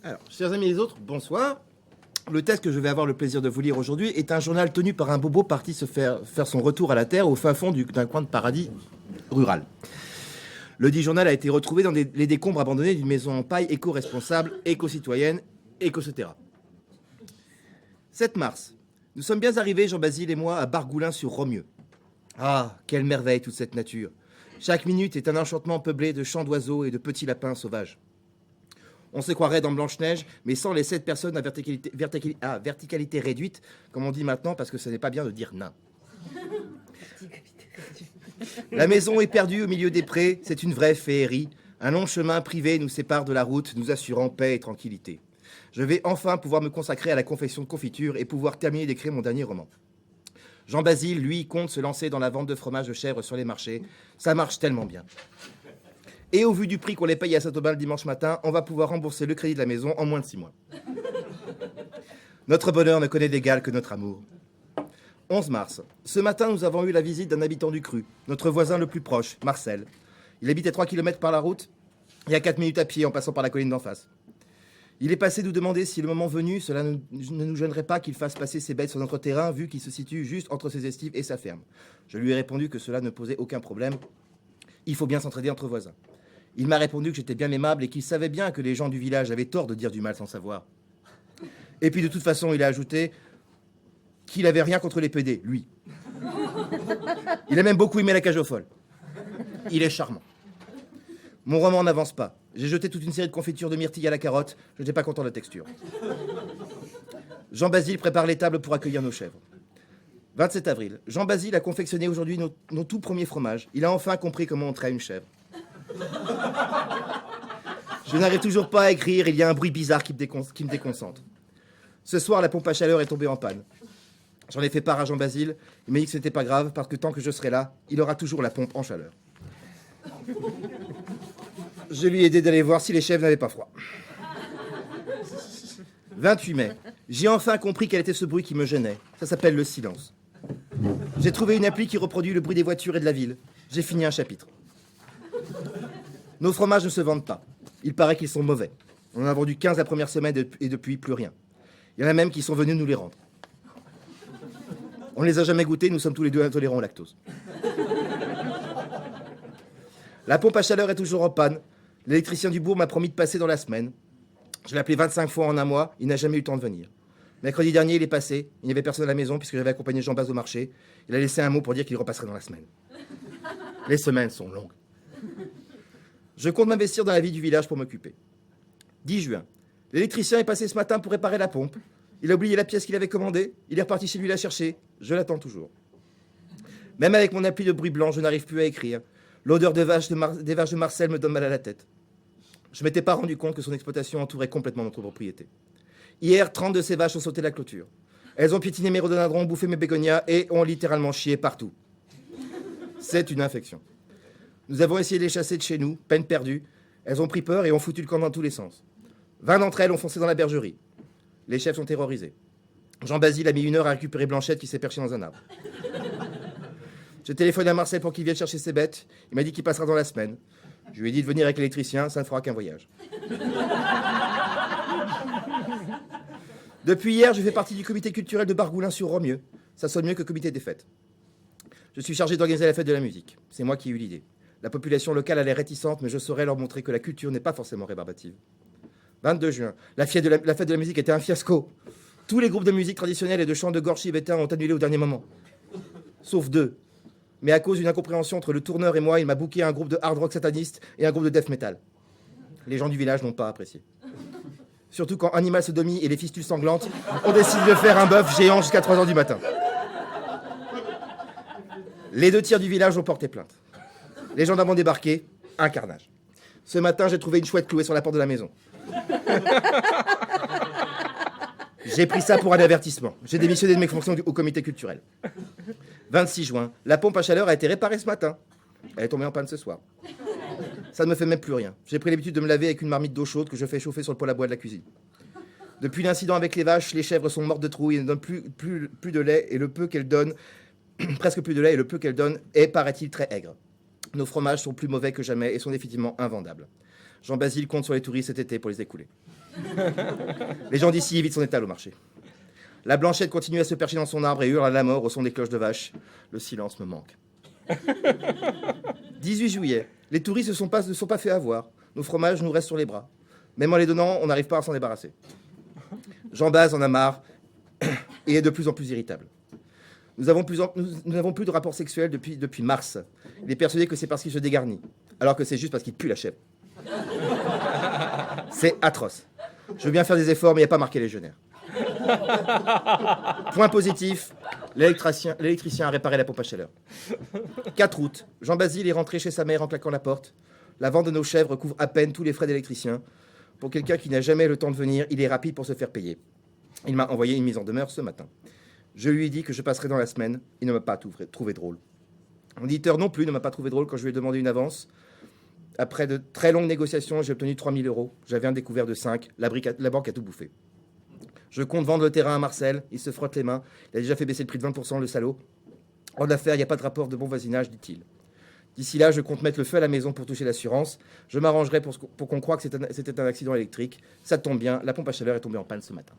Alors, chers amis les autres, bonsoir. Le texte que je vais avoir le plaisir de vous lire aujourd'hui est un journal tenu par un bobo parti se faire son retour à la terre au fin fond d'un coin de paradis rural. Le dit journal a été retrouvé dans les décombres abandonnés d'une maison en paille éco-responsable, éco-citoyenne, éco-cetera. 7 mars. Nous sommes bien arrivés, Jean-Basile et moi, à Bargoulin-sur-Romieux. Ah, quelle merveille toute cette nature. Chaque minute est un enchantement peuplé de chants d'oiseaux et de petits lapins sauvages. On se croirait dans Blanche-Neige, mais sans les 7 personnes à verticalité réduite, comme on dit maintenant, parce que ce n'est pas bien de dire nain. La maison est perdue au milieu des prés, c'est une vraie féerie. Un long chemin privé nous sépare de la route, nous assurant paix et tranquillité. Je vais enfin pouvoir me consacrer à la confection de confiture et pouvoir terminer d'écrire mon dernier roman. Jean-Basile, lui, compte se lancer dans la vente de fromage de chèvre sur les marchés. Ça marche tellement bien. Et au vu du prix qu'on les paye à Saint-Aubin le dimanche matin, on va pouvoir rembourser le crédit de la maison en moins de 6 mois. Notre bonheur ne connaît d'égal que notre amour. 11 mars. Ce matin, nous avons eu la visite d'un habitant du Cru, notre voisin le plus proche, Marcel. Il habite à 3 km par la route et à 4 minutes à pied en passant par la colline d'en face. Il est passé nous demander si le moment venu, cela ne nous gênerait pas qu'il fasse passer ses bêtes sur notre terrain, vu qu'il se situe juste entre ses estives et sa ferme. Je lui ai répondu que cela ne posait aucun problème. Il faut bien s'entraider entre voisins. Il m'a répondu que j'étais bien aimable et qu'il savait bien que les gens du village avaient tort de dire du mal sans savoir. Et puis de toute façon, il a ajouté qu'il avait rien contre les PD, lui. Il a même beaucoup aimé la cage aux folles. Il est charmant. Mon roman n'avance pas. J'ai jeté toute une série de confitures de myrtille à la carotte. Je n'étais pas content de la texture. Jean-Basile prépare les tables pour accueillir nos chèvres. 27 avril. Jean-Basile a confectionné aujourd'hui nos tout premiers fromages. Il a enfin compris comment on traite une chèvre. Je n'arrive toujours pas à écrire, il y a un bruit bizarre qui me déconcentre. Ce soir, la pompe à chaleur est tombée en panne. J'en ai fait part à Jean-Basile, il m'a dit que ce n'était pas grave, parce que tant que je serai là, il aura toujours la pompe en chaleur. Je lui ai aidé d'aller voir si les chèvres n'avaient pas froid. 28 mai. J'ai enfin compris quel était ce bruit qui me gênait. Ça s'appelle le silence. J'ai trouvé une appli qui reproduit le bruit des voitures et de la ville. J'ai fini un chapitre. Nos fromages ne se vendent pas. Il paraît qu'ils sont mauvais. On en a vendu 15 la première semaine et depuis, plus rien. Il y en a même qui sont venus nous les rendre. On ne les a jamais goûtés, nous sommes tous les deux intolérants au lactose. La pompe à chaleur est toujours en panne. L'électricien du bourg m'a promis de passer dans la semaine. Je l'ai appelé 25 fois en un mois, il n'a jamais eu le temps de venir. Mercredi dernier, il est passé. Il n'y avait personne à la maison puisque j'avais accompagné Jean-Baz au marché. Il a laissé un mot pour dire qu'il repasserait dans la semaine. Les semaines sont longues. Je compte m'investir dans la vie du village pour m'occuper. 10 juin. L'électricien est passé ce matin pour réparer la pompe. Il a oublié la pièce qu'il avait commandée. Il est reparti chez lui la chercher. Je l'attends toujours. Même avec mon appli de bruit blanc, je n'arrive plus à écrire. L'odeur des vaches de Marcel me donne mal à la tête. Je ne m'étais pas rendu compte que son exploitation entourait complètement notre propriété. Hier, 30 de ces vaches ont sauté la clôture. Elles ont piétiné mes rhododendrons, bouffé mes bégonias et ont littéralement chié partout. C'est une infection. Nous avons essayé de les chasser de chez nous, peine perdue. Elles ont pris peur et ont foutu le camp dans tous les sens. 20 d'entre elles ont foncé dans la bergerie. Les chefs sont terrorisés. Jean-Basile a mis 1 heure à récupérer Blanchette qui s'est perchée dans un arbre. J'ai téléphoné à Marcel pour qu'il vienne chercher ses bêtes. Il m'a dit qu'il passera dans la semaine. Je lui ai dit de venir avec l'électricien, ça ne fera qu'un voyage. Depuis hier, je fais partie du comité culturel de Bargoulin-sur-Romieux. Ça sonne mieux que comité des fêtes. Je suis chargé d'organiser la fête de la musique. C'est moi qui ai eu l'idée. La population locale a l'air réticente, mais je saurais leur montrer que la culture n'est pas forcément rébarbative. 22 juin. La fête de la musique était un fiasco. Tous les groupes de musique traditionnelle et de chants de gorge tibétains ont annulé au dernier moment. Sauf 2. Mais à cause d'une incompréhension entre le tourneur et moi, il m'a booké un groupe de hard rock sataniste et un groupe de death metal. Les gens du village n'ont pas apprécié. Surtout quand Animal Sodomie et les fistules sanglantes ont décidé de faire un bœuf géant jusqu'à 3h du matin. Les 2 tiers du village ont porté plainte. Les gendarmes ont débarqué, un carnage. Ce matin, j'ai trouvé une chouette clouée sur la porte de la maison. J'ai pris ça pour un avertissement. J'ai démissionné de mes fonctions au comité culturel. 26 juin, la pompe à chaleur a été réparée ce matin. Elle est tombée en panne ce soir. Ça ne me fait même plus rien. J'ai pris l'habitude de me laver avec une marmite d'eau chaude que je fais chauffer sur le poêle à bois de la cuisine. Depuis l'incident avec les vaches, les chèvres sont mortes de trouille et ne donnent plus de lait, et le peu qu'elles donnent, presque plus de lait, et le peu qu'elles donnent est, paraît-il, très aigre. Nos fromages sont plus mauvais que jamais et sont définitivement invendables. Jean-Basile compte sur les touristes cet été pour les écouler. Les gens d'ici évitent son étal au marché. La Blanchette continue à se percher dans son arbre et hurle à la mort au son des cloches de vache. Le silence me manque. 18 juillet. Les touristes ne sont pas fait avoir. Nos fromages nous restent sur les bras. Même en les donnant, on n'arrive pas à s'en débarrasser. Jean Baz en a marre et est de plus en plus irritable. Nous n'avons plus de rapports sexuels depuis mars. Il est persuadé que c'est parce qu'il se dégarnit, alors que c'est juste parce qu'il pue la chèvre. C'est atroce. Je veux bien faire des efforts, mais il n'y a pas marqué légionnaire. Point positif, l'électricien a réparé la pompe à chaleur. 4 août, Jean-Basile est rentré chez sa mère en claquant la porte. La vente de nos chèvres couvre à peine tous les frais d'électricien. Pour quelqu'un qui n'a jamais le temps de venir, il est rapide pour se faire payer. Il m'a envoyé une mise en demeure ce matin. Je lui ai dit que je passerai dans la semaine. Il ne m'a pas trouvé drôle. Mon éditeur non plus ne m'a pas trouvé drôle quand je lui ai demandé une avance. Après de très longues négociations, j'ai obtenu 3 000 €. J'avais un découvert de 5. La banque a tout bouffé. Je compte vendre le terrain à Marcel. Il se frotte les mains. Il a déjà fait baisser le prix de 20%, le salaud. En affaires, il n'y a pas de rapport de bon voisinage, dit-il. D'ici là, je compte mettre le feu à la maison pour toucher l'assurance. Je m'arrangerai pour qu'on croie que c'était un accident électrique. Ça tombe bien, la pompe à chaleur est tombée en panne ce matin.